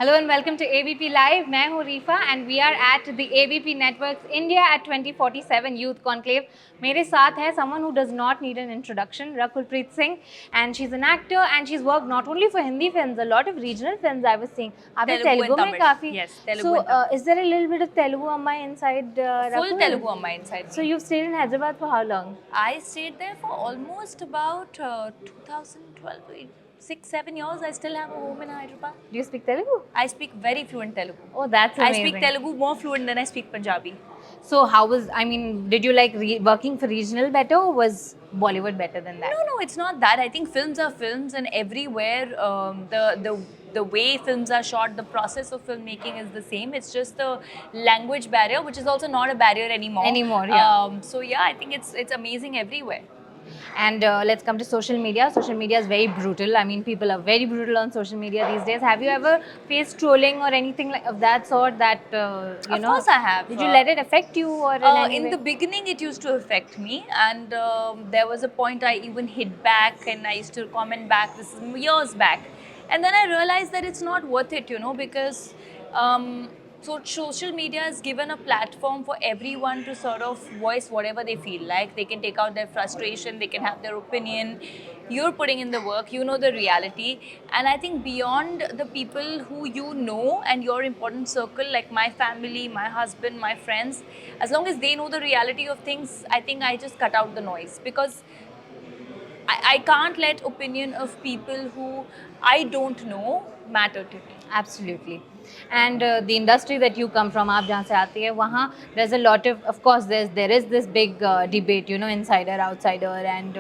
Hello and welcome to ABP Live. मैं हूँ रीफा and we are at the ABP Networks India at 2047 Youth Conclave. मेरे साथ है someone who does not need an introduction, Rakulpreet Singh, and she's an actor and she's worked not only for Hindi films, a lot of regional films I was seeing. आपने तेलुगु में काफी. Yes, Telugu So and Tamil. is there a little bit of Telugu Amma inside Full Rakul? Telugu Amma inside So me. you've stayed in Hyderabad for how long? I stayed there for almost about 2012, 6-7 years. I still have a home in Hyderabad. Do you speak Telugu? I speak very fluent Telugu. Oh, that's I amazing. speak Telugu more fluent than I speak Punjabi. So how was, I mean, did you like working for regional better or was Bollywood better than that? No, it's not that. I think films are films, and everywhere the way films are shot, the process of filmmaking is the same. It's just the language barrier, which is also not a barrier anymore. Yeah. So yeah, I think it's amazing everywhere. And let's come to social media. Social media is very brutal. I mean, people are very brutal on social media these days. Have you ever faced trolling or anything like of that sort? That you Of know? course I have. Did you let it affect you or in any In way? the beginning, it used to affect me, and there was a point I even hit back, and I used to comment back. This is years back, and then I realized that it's not worth it, because. So social media has given a platform for everyone to sort of voice whatever they feel like. They can take out their frustration, they can have their opinion. You're putting in the work, you know the reality. And I think beyond the people who you know and your important circle, like my family, my husband, my friends, as long as they know the reality of things, I think I just cut out the noise, because I can't let opinion of people who I don't know matter to me. Absolutely. And the industry that you come from, आप जहाँ से आती है, वहाँ there's a lot of course there is this big debate, insider, outsider, and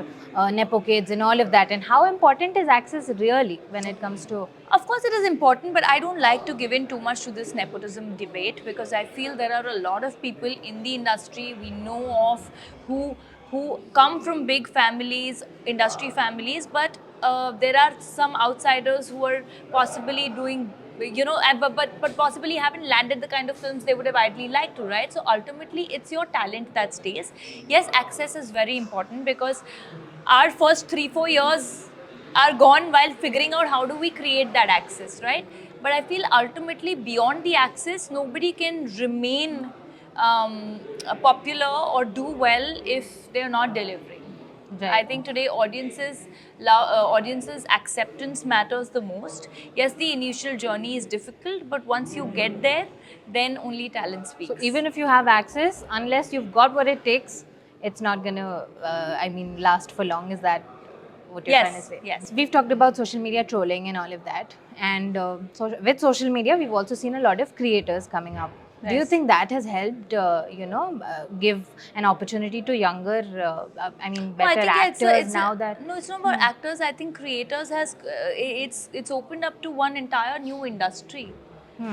nepo kids and all of that. And how important is access really when it comes to? Of course, it is important, but I don't like to give in too much to this nepotism debate, because I feel there are a lot of people in the industry we know of who come from big families, industry families, but there are some outsiders who are possibly doing, but possibly haven't landed the kind of films they would have ideally liked to, right? So ultimately, it's your talent that stays. Yes, access is very important, because our first 3-4 years are gone while figuring out how do we create that access, right? But I feel ultimately beyond the access, nobody can remain popular or do well if they're not delivering. Right. I think today audiences acceptance matters the most. Yes, the initial journey is difficult, but once you get there, then only talent speaks. So even if you have access, unless you've got what it takes, it's not gonna, last for long. Is that what you're trying to say? Yes. We've talked about social media trolling and all of that, and so with social media, we've also seen a lot of creators coming up. Do you Yes. think that has helped, give an opportunity to younger, better actors now that? No, it's not about actors. I think creators has it's opened up to one entire new industry.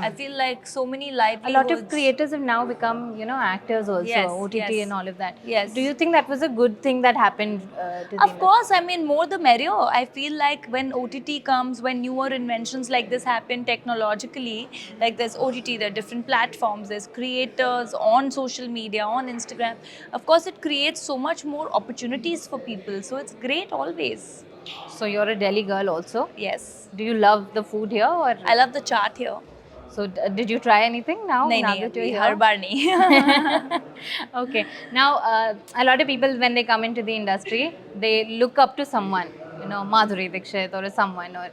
I feel like so many A livelihoods. lot of creators have now become, actors also, Yes, OTT yes. and all of that. Yes. Do you think that was a good thing that happened to the Of course, I mean, more the merrier. I feel like when OTT comes, when newer inventions like this happen technologically, like there's OTT, there are different platforms, there's creators on social media, on Instagram. Of course, it creates so much more opportunities for people. So it's great always. So you're a Delhi girl also. Yes. Do you love the food here or? I love the chart here. So did you try anything now? नहीं now नहीं that you're अभी here? हर बार नहीं. Okay. Now, a lot of people, when they come into the industry, they look up to someone, Madhuri Dixit or someone. Or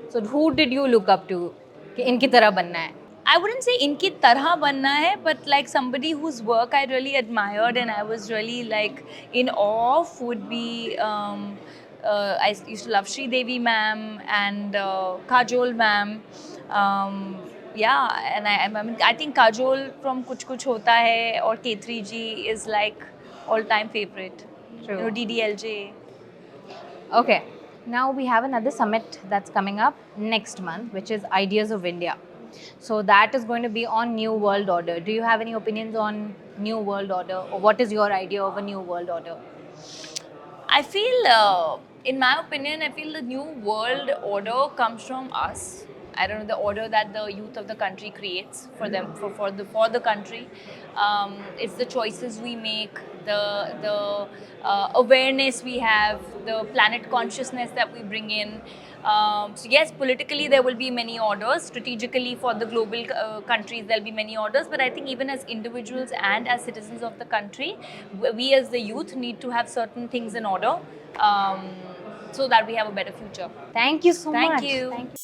so, who did you look up to? कि इनकी तरह बनना है. I wouldn't say इनकी तरह बनना है, but like somebody whose work I really admired and I was really like in awe of would be I used to love Sri Devi ma'am and Kajol ma'am. Yeah, and I think Kajol from Kuch Kuch Hota Hai or K3G is like all-time favorite. True. DDLJ. Okay. Now we have another summit that's coming up next month, which is Ideas of India. So that is going to be on New World Order. Do you have any opinions on New World Order, or what is your idea of a New World Order? I feel, in my opinion, I feel the new world order comes from us. I don't know, the order that the youth of the country creates for them, for the country. It's the choices we make, the awareness we have, the planet consciousness that we bring in. So yes, politically there will be many orders. Strategically for the global countries there will be many orders. But I think even as individuals and as citizens of the country, we as the youth need to have certain things in order, so that we have a better future. Thank you so Thank much. you. Thank you.